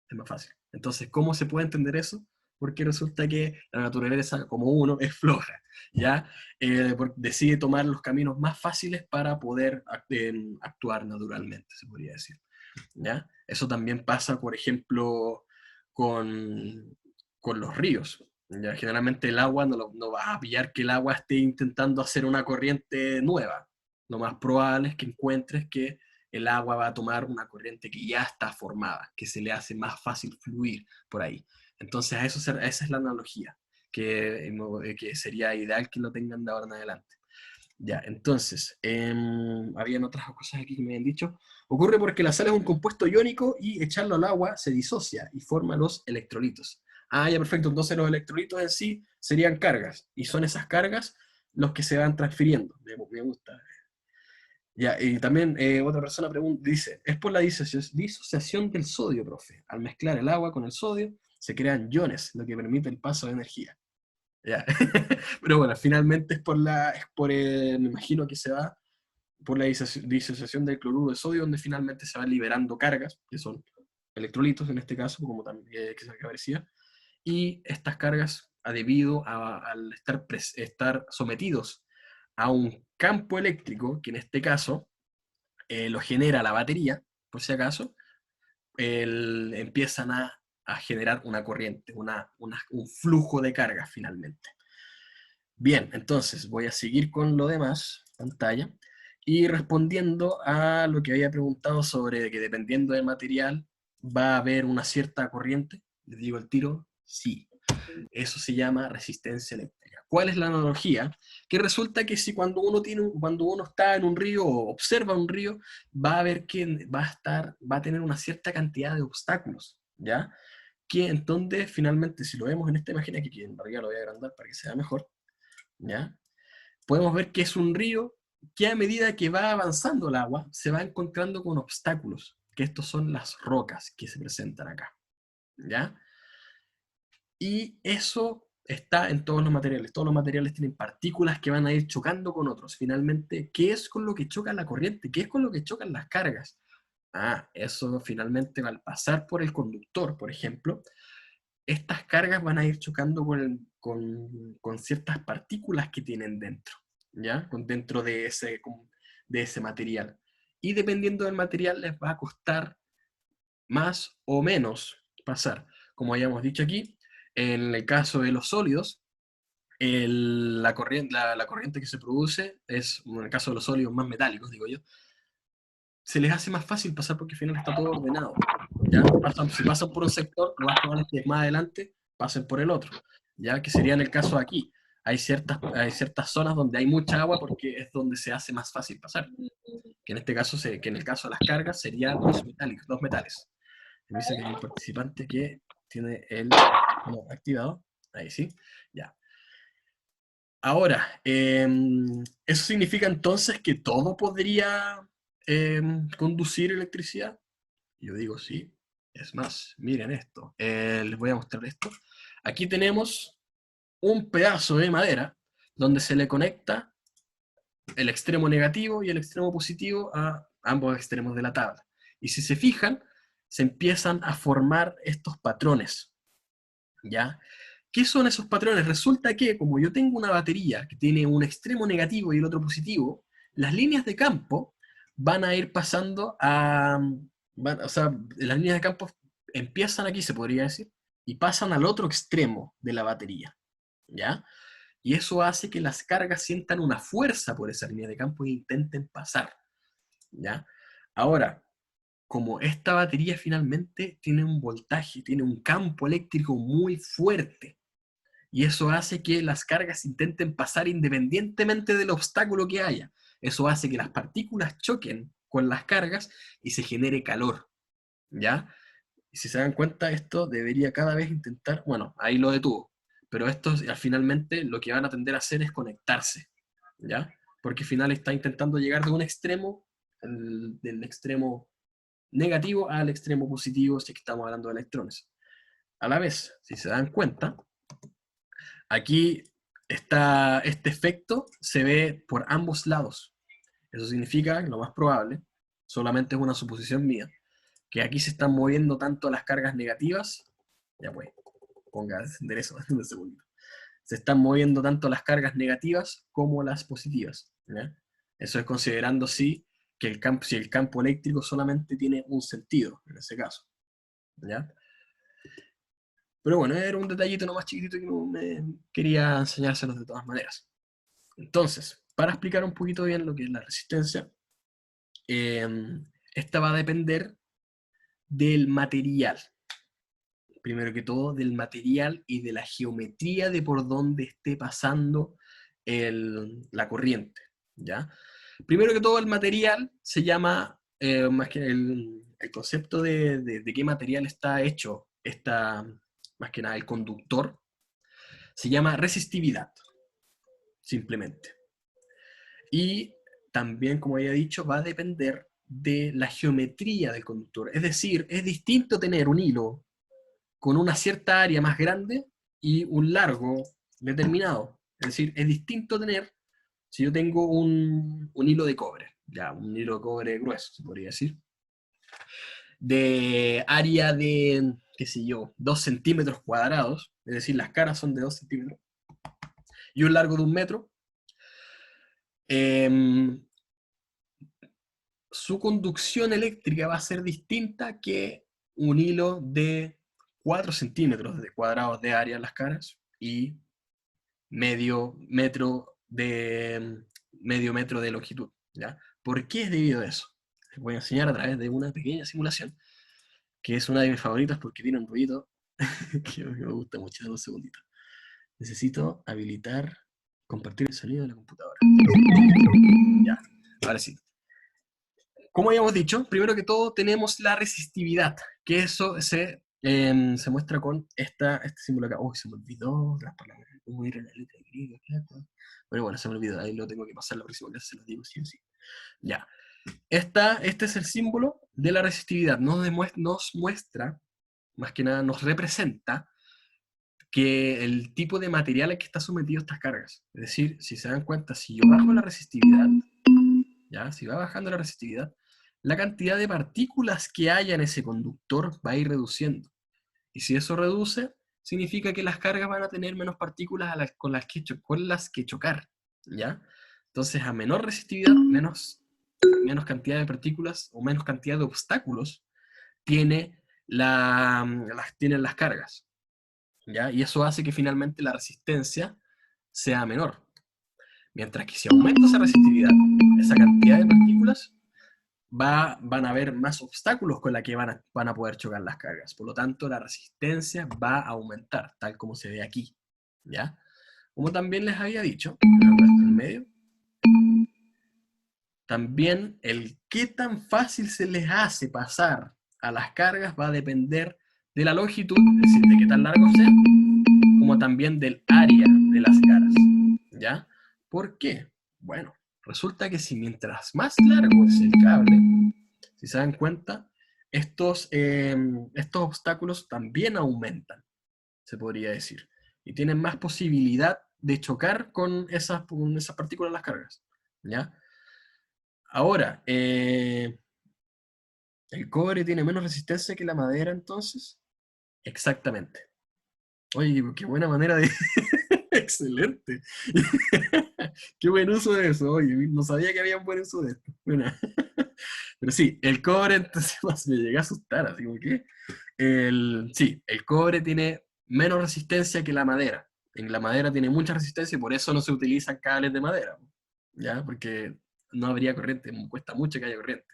es más fácil. Entonces, ¿cómo se puede entender eso? Porque resulta que la naturaleza, como uno, es floja, ¿ya? Decide tomar los caminos más fáciles para poder actuar naturalmente, se podría decir, ¿ya? Eso también pasa, por ejemplo, con los ríos, ¿ya? Generalmente el agua no va a pillar que el agua esté intentando hacer una corriente nueva. Lo más probable es que encuentres que el agua va a tomar una corriente que ya está formada, que se le hace más fácil fluir por ahí. Entonces, esa es la analogía, que sería ideal que lo tengan de ahora en adelante. Ya, entonces, habían otras cosas aquí que me habían dicho. Ocurre porque la sal es un compuesto iónico y echarlo al agua se disocia y forma los electrolitos. Ah, ya, perfecto. Entonces los electrolitos en sí serían cargas, y son esas cargas los que se van transfiriendo. Me gusta. Ya, y también otra persona dice, es por la disociación del sodio, profe. Al mezclar el agua con el sodio, se crean iones, lo que permite el paso de energía. Ya. Pero bueno, finalmente me imagino que se va por la disociación del cloruro de sodio, donde finalmente se van liberando cargas, que son electrolitos en este caso, como también que se aparecía, y estas cargas, debido al estar sometidos a un campo eléctrico, que en este caso lo genera la batería, por si acaso, empiezan a generar una corriente, un flujo de cargas finalmente. Bien, entonces voy a seguir con lo demás, pantalla, y respondiendo a lo que había preguntado sobre que dependiendo del material va a haber una cierta corriente. Les digo el tiro, sí. Eso se llama resistencia eléctrica. ¿Cuál es la analogía? Que resulta que si cuando uno está en un río o observa un río, va a ver que va a tener una cierta cantidad de obstáculos, ¿ya? Que entonces finalmente, si lo vemos en esta imagen aquí, que en realidad lo voy a agrandar para que sea mejor, ¿ya? Podemos ver que es un río que a medida que va avanzando el agua, se va encontrando con obstáculos, que estos son las rocas que se presentan acá, ¿ya? Y eso está en todos los materiales. Todos los materiales tienen partículas que van a ir chocando con otros. Finalmente, ¿qué es con lo que choca la corriente? ¿Qué es con lo que chocan las cargas? Ah, eso finalmente al pasar por el conductor, por ejemplo, estas cargas van a ir chocando con ciertas partículas que tienen dentro, ¿ya? Dentro de ese material. Y dependiendo del material les va a costar más o menos pasar. Como habíamos dicho aquí, en el caso de los sólidos, la corriente que se produce es, en el caso de los sólidos más metálicos, digo yo, se les hace más fácil pasar porque al final está todo ordenado. ¿Ya? Si pasan por un sector, lo más probable es que más adelante pasen por el otro, ¿ya? Que sería en el caso de aquí. Hay ciertas zonas donde hay mucha agua porque es donde se hace más fácil pasar. Que en este caso, que en el caso de las cargas, serían dos metales. Me dice que hay un participante que tiene el activado. Ahí sí, ya. Ahora, eso significa entonces que todo podría conducir electricidad? Yo digo sí. Es más, miren esto. Les voy a mostrar esto. Aquí tenemos un pedazo de madera donde se le conecta el extremo negativo y el extremo positivo a ambos extremos de la tabla. Y si se fijan, se empiezan a formar estos patrones. ¿Ya? ¿Qué son esos patrones? Resulta que, como yo tengo una batería que tiene un extremo negativo y el otro positivo, las líneas de campo van a ir pasando o sea, las líneas de campo empiezan aquí, se podría decir, y pasan al otro extremo de la batería. ¿Ya? Y eso hace que las cargas sientan una fuerza por esa línea de campo e intenten pasar. ¿Ya? Ahora, como esta batería finalmente tiene un voltaje, tiene un campo eléctrico muy fuerte, y eso hace que las cargas intenten pasar independientemente del obstáculo que haya. Eso hace que las partículas choquen con las cargas y se genere calor. ¿Ya? Y si se dan cuenta, esto debería cada vez intentar, bueno, ahí lo detuvo, pero esto finalmente lo que van a tender a hacer es conectarse, ¿ya? Porque al final está intentando llegar de un extremo, del extremo negativo al extremo positivo, si estamos hablando de electrones. A la vez, si se dan cuenta, aquí está este efecto, se ve por ambos lados. Eso significa, lo más probable, solamente es una suposición mía, que aquí se están moviendo tanto las cargas negativas, ya pues, ponga enderezo un segundito. Se están moviendo tanto las cargas negativas como las positivas. ¿Ya? Eso es considerando sí, que si el campo eléctrico solamente tiene un sentido, en ese caso. ¿Ya? Pero bueno, era un detallito nomás chiquitito que no me quería enseñárselos de todas maneras. Entonces, para explicar un poquito bien lo que es la resistencia, esta va a depender del material. Primero que todo, del material y de la geometría de por donde esté pasando la corriente. ¿Ya? Primero que todo, el material se llama, más que el concepto de qué material está hecho, más que nada el conductor, se llama resistividad, simplemente. Y también, como había dicho, va a depender de la geometría del conductor. Es decir, es distinto tener un hilo con una cierta área más grande y un largo determinado. Es decir, es distinto tener, si yo tengo un hilo de cobre, ya, un hilo de cobre grueso, se podría decir, de área de, qué sé yo, 2 centímetros cuadrados, es decir, las caras son de 2 centímetros, y un largo de 1 metro, su conducción eléctrica va a ser distinta que un hilo de 4 centímetros de cuadrados de área en las caras y medio metro de longitud. ¿Ya? ¿Por qué es debido a eso? Les voy a enseñar a través de una pequeña simulación, que es una de mis favoritas porque tiene un ruido que me gusta mucho. Dame un segundito. Necesito habilitar, compartir el sonido de la computadora. Ya, ahora sí. Como habíamos dicho, primero que todo tenemos la resistividad, que eso se muestra con este símbolo acá. Uy, se me olvidó las palabras. ¿Cómo era la letra griega? Pero bueno, se me olvidó. Ahí lo tengo que pasar la próxima clase, se los digo sí o sí. Ya. Este es el símbolo de la resistividad. Nos muestra, más que nada, nos representa que el tipo de material al que está sometido a estas cargas. Es decir, si se dan cuenta, si yo bajo la resistividad, ¿ya? Si va bajando la resistividad, la cantidad de partículas que haya en ese conductor va a ir reduciendo. Y si eso reduce, significa que las cargas van a tener menos partículas con las que chocar. ¿Ya? Entonces, a menor resistividad, menos cantidad de partículas o menos cantidad de obstáculos tienen las cargas. ¿Ya? Y eso hace que finalmente la resistencia sea menor. Mientras que si aumenta esa resistividad, esa cantidad de partículas, van a haber más obstáculos con los que van a poder chocar las cargas. Por lo tanto, la resistencia va a aumentar, tal como se ve aquí. ¿Ya? Como también les había dicho, en medio, también el qué tan fácil se les hace pasar a las cargas va a depender de la longitud, es decir, de qué tan largo sea, como también del área de las caras. ¿Ya? ¿Por qué? Bueno, Resulta que si mientras más largo es el cable, si se dan cuenta, estos obstáculos también aumentan, se podría decir, y tienen más posibilidad de chocar con esas partículas de las cargas, ¿ya? Ahora, ¿el cobre tiene menos resistencia que la madera entonces? Exactamente. Oye, qué buena manera de... Excelente. Qué buen uso de eso. Oye, no sabía que había un buen uso de esto. Bueno. Pero sí, el cobre entonces me llegué a asustar, así como que... Sí, el cobre tiene menos resistencia que la madera. En la madera tiene mucha resistencia y por eso no se utilizan cables de madera, ¿ya? Porque no habría corriente, cuesta mucho que haya corriente.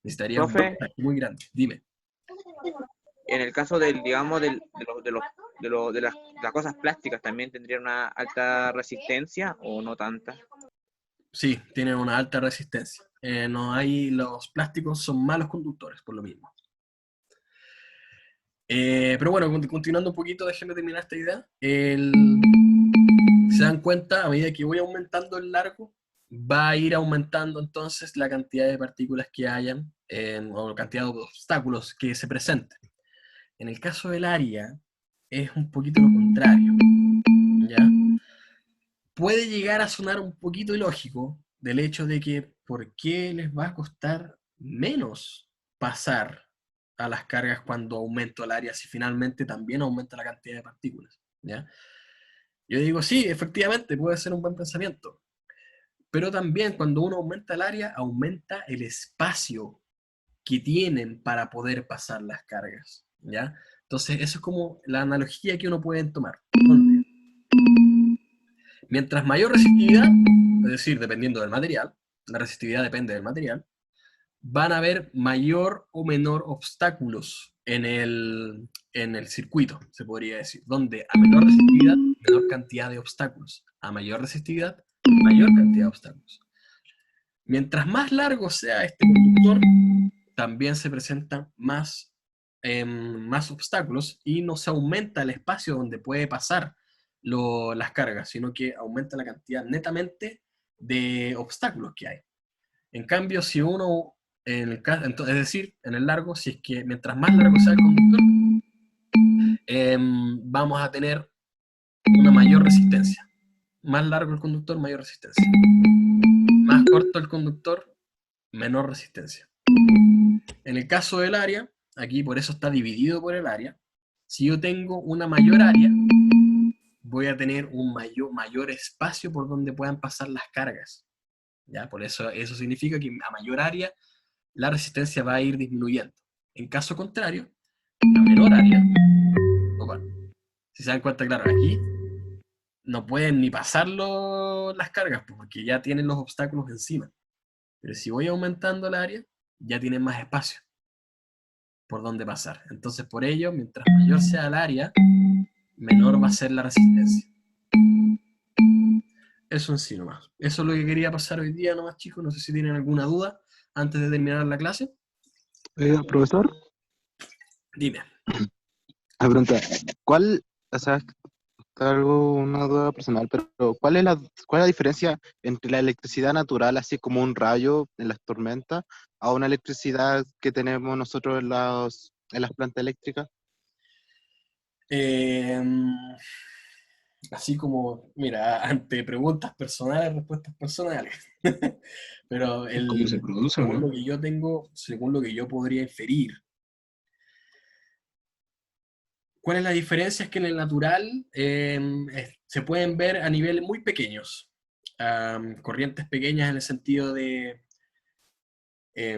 Necesitaría un Profe, voltaje muy grande. Dime. en el caso del, digamos, de las cosas plásticas, ¿también tendrían una alta resistencia o no tanta? Sí, tienen una alta resistencia. Los plásticos son malos conductores, por lo mismo. Pero bueno, continuando un poquito, déjenme terminar esta idea. Se dan cuenta, a medida que voy aumentando el largo, va a ir aumentando entonces la cantidad de partículas que hayan, o la cantidad de obstáculos que se presenten. En el caso del área, es un poquito lo contrario, ¿ya? Puede llegar a sonar un poquito ilógico del hecho de que ¿por qué les va a costar menos pasar a las cargas cuando aumento el área si finalmente también aumenta la cantidad de partículas? ¿Ya? Yo digo, sí, efectivamente, puede ser un buen pensamiento, pero también cuando uno aumenta el área, aumenta el espacio que tienen para poder pasar las cargas, ¿ya? Entonces, eso es como la analogía que uno puede tomar. ¿Dónde? Mientras mayor resistividad, es decir, dependiendo del material, la resistividad depende del material, van a haber mayor o menor obstáculos en el circuito, se podría decir, donde a menor resistividad, menor cantidad de obstáculos, a mayor resistividad, mayor cantidad de obstáculos. Mientras más largo sea este conductor, también se presentan más obstáculos y no se aumenta el espacio donde puede pasar las cargas, sino que aumenta la cantidad netamente de obstáculos que hay. En cambio, si uno, es decir, en el largo, si es que mientras más largo sea el conductor, vamos a tener una mayor resistencia. Más largo el conductor, mayor resistencia. Más corto el conductor, menor resistencia. En el caso del área, aquí por eso está dividido por el área, si yo tengo una mayor área, voy a tener un mayor espacio por donde puedan pasar las cargas. ¿Ya? Por eso significa que a mayor área la resistencia va a ir disminuyendo. En caso contrario, a menor área, si se dan cuenta, claro, aquí no pueden ni pasar las cargas porque ya tienen los obstáculos encima. Pero si voy aumentando el área, ya tienen más espacio por donde pasar. Entonces, por ello, mientras mayor sea el área, menor va a ser la resistencia. Eso en sí nomás. Eso es lo que quería pasar hoy día nomás, chicos. No sé si tienen alguna duda antes de terminar la clase. Profesor, Dime. la pregunta, o sea, una duda personal, pero cuál es la diferencia entre la electricidad natural, así como un rayo en las tormentas, a una electricidad que tenemos nosotros en las plantas eléctricas? Así como, mira, ante preguntas personales, respuestas personales. Pero ¿Cómo se produce, según no? lo que yo tengo, según lo que yo podría inferir, ¿cuál es la diferencia? Es que en el natural se pueden ver a niveles muy pequeños. Corrientes pequeñas en el sentido de,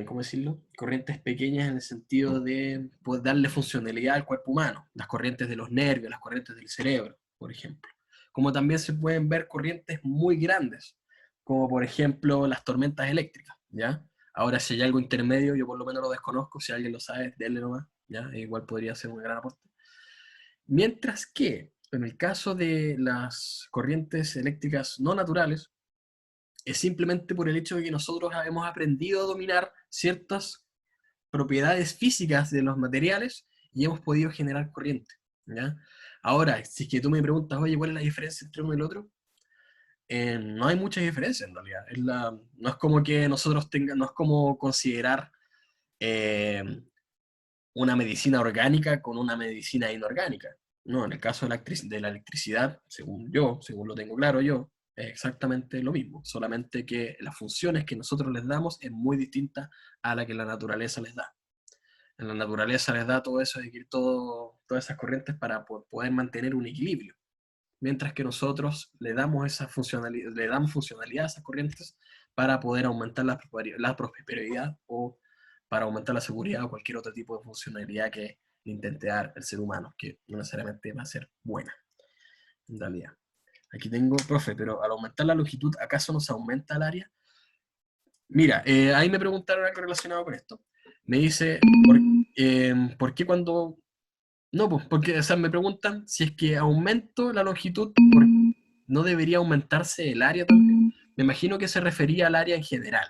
¿cómo decirlo? Corrientes pequeñas en el sentido de poder darle funcionalidad al cuerpo humano. Las corrientes de los nervios, las corrientes del cerebro, por ejemplo. Como también se pueden ver corrientes muy grandes, como por ejemplo las tormentas eléctricas, ¿ya? Ahora, si hay algo intermedio, yo por lo menos lo desconozco, si alguien lo sabe, denle nomás, ¿ya? Igual podría ser un gran aporte. Mientras que, en el caso de las corrientes eléctricas no naturales, es simplemente por el hecho de que nosotros hemos aprendido a dominar ciertas propiedades físicas de los materiales y hemos podido generar corriente, ¿ya? Ahora, si es que tú me preguntas, oye, ¿cuál es la diferencia entre uno y el otro? no hay mucha diferencia en realidad. No es como que nosotros no es como considerar eh, una medicina orgánica con una medicina inorgánica. No, en el caso de la electricidad, según lo tengo claro yo, es exactamente lo mismo, solamente que las funciones que nosotros les damos es muy distinta a la que la naturaleza les da. En la naturaleza les da todo eso, todas esas corrientes para poder mantener un equilibrio. Mientras que nosotros le damos funcionalidad a esas corrientes para poder aumentar la prosperidad o para aumentar la seguridad o cualquier otro tipo de funcionalidad que le intente dar el ser humano, que no necesariamente va a ser buena, en realidad. Aquí tengo, profe, pero al aumentar la longitud, ¿acaso nos aumenta el área? Mira, ahí me preguntaron algo relacionado con esto. Me dice, ¿por qué cuando... No, pues, porque, o sea, me preguntan si es que aumento la longitud, ¿no debería aumentarse el área también? Me imagino que se refería al área en general,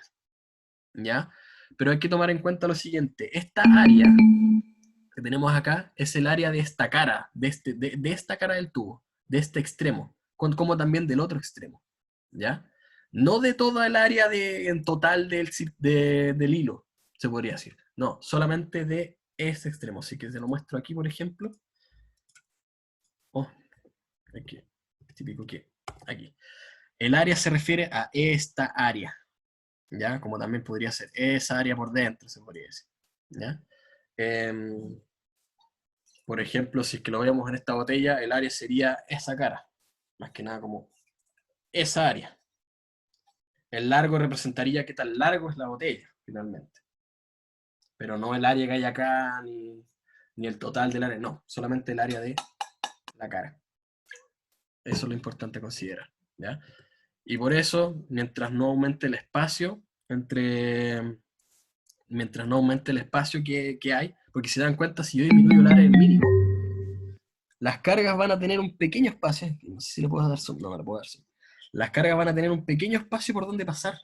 ¿ya? Pero hay que tomar en cuenta lo siguiente, esta área que tenemos acá es el área de esta cara, de esta cara del tubo, de este extremo, como también del otro extremo, ¿ya? No de toda el área en total del hilo, se podría decir. No, solamente de este extremo. Así que se lo muestro aquí, por ejemplo. Oh, aquí. Típico que aquí. El área se refiere a esta área, ¿ya? Como también podría ser esa área por dentro, se podría decir, ¿ya? Por ejemplo, si es que lo vemos en esta botella, el área sería esa cara, más que nada como esa área. El largo representaría qué tan largo es la botella, finalmente. Pero no el área que hay acá, ni el total del área, no, solamente el área de la cara. Eso es lo importante considerar, ¿ya? Y por eso, mientras no aumente el espacio mientras no aumente el espacio que hay, porque si se dan cuenta, si yo disminuyo el área mínimo, las cargas van a tener un pequeño espacio, no sé si le puedo dar zoom, no me lo puedo dar zoom. Las cargas van a tener un pequeño espacio por donde pasar.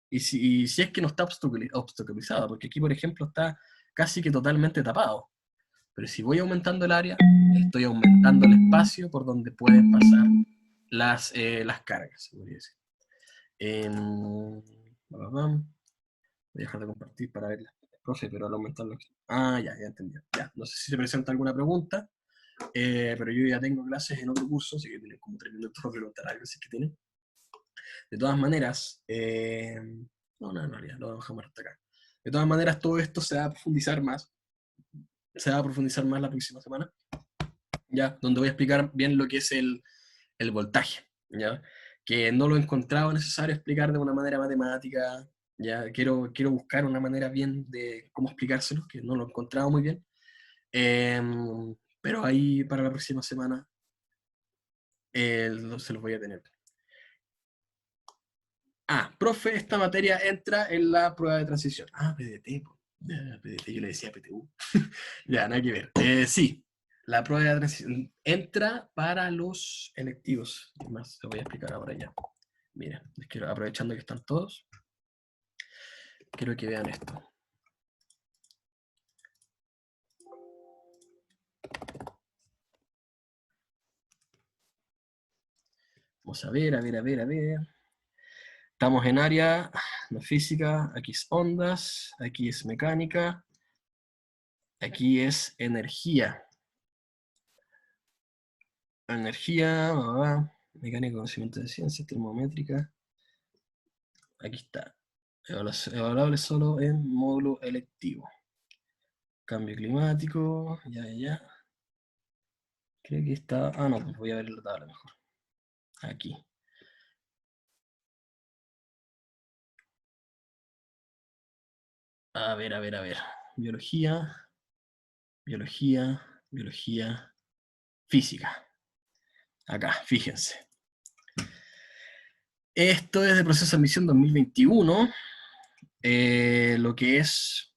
Y si es que no está obstaculizado, porque aquí, por ejemplo, está casi que totalmente tapado. Pero si voy aumentando el área, estoy aumentando el espacio por donde pueden pasar las cargas, se podría decir. Voy a dejar de compartir para ver, profe, pero al aumentarlo. Ah, ya entendí. Ya. No sé si se presenta alguna pregunta, pero yo ya tengo clases en otro curso, así que tienen como 3 minutos para preguntar algo, si es que tienen. De todas maneras, no, en realidad, lo dejamos hasta acá. De todas maneras, todo esto se va a profundizar más. Se va a profundizar más la próxima semana, ¿ya? Donde voy a explicar bien lo que es el voltaje, ¿ya? Que no lo he encontrado necesario explicar de una manera matemática, ¿ya? Quiero buscar una manera bien de cómo explicárselo, que no lo he encontrado muy bien. Pero ahí para la próxima semana se los voy a tener. Ah, profe, esta materia entra en la prueba de transición. Ah, PDT, PDT, yo le decía PTU. Ya, nada que ver. Sí, la prueba de transición entra para los electivos. Más, lo voy a explicar ahora ya. Mira, aprovechando que están todos, quiero que vean esto. Vamos a ver. Estamos en área de física, aquí es ondas, aquí es mecánica, aquí es energía. Energía, mecánica, conocimiento de ciencias, termométrica. Aquí está. Evaluable solo en módulo electivo. Cambio climático, ya. Creo que está... Ah, no, pues voy a ver la tabla mejor. Aquí. A ver. Biología, física. Acá, fíjense. Esto es de proceso de admisión 2021. Lo que es...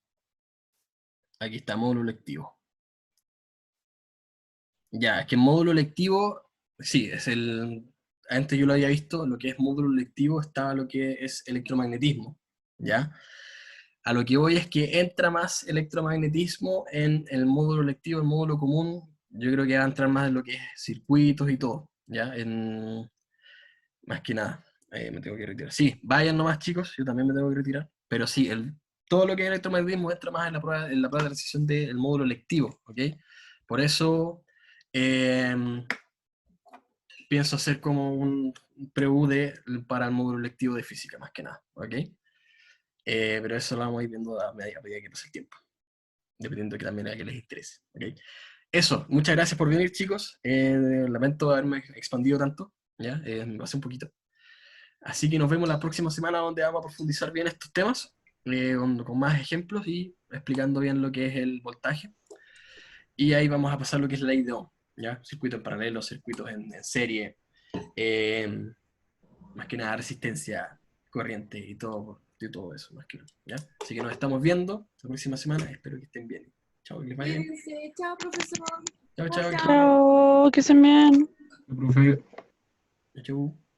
Aquí está, módulo electivo. Ya, es que módulo electivo, sí, es antes yo lo había visto, lo que es módulo electivo estaba lo que es electromagnetismo, ¿ya? A lo que voy es que entra más electromagnetismo en el módulo electivo, el módulo común, yo creo que va a entrar más en lo que es circuitos y todo, ¿ya? más que nada, me tengo que retirar. Sí, vayan nomás, chicos, yo también me tengo que retirar. Pero sí, todo lo que es electromagnetismo entra más en la prueba de transición del módulo lectivo, ¿ok? Por eso pienso hacer como un pre-UD para el módulo lectivo de física, más que nada, ¿ok? Pero eso lo vamos a ir viendo a medida que pase el tiempo, dependiendo de que también a que les interese, ¿ok? Eso, muchas gracias por venir, chicos. Lamento haberme expandido tanto, ¿ya? Me pasé un poquito. Así que nos vemos la próxima semana donde vamos a profundizar bien estos temas, con más ejemplos y explicando bien lo que es el voltaje. Y ahí vamos a pasar lo que es la ley de Ohm, ¿ya? Circuitos en paralelo, circuitos en serie, más que nada resistencia, corriente y todo eso, más que nada, ¿ya? Así que nos estamos viendo la próxima semana, espero que estén bien. Chao, que les vaya bien. Cuídense. Chao, profesor. Chao, chao, que estén bien. Chao, que se me Profe. Chau.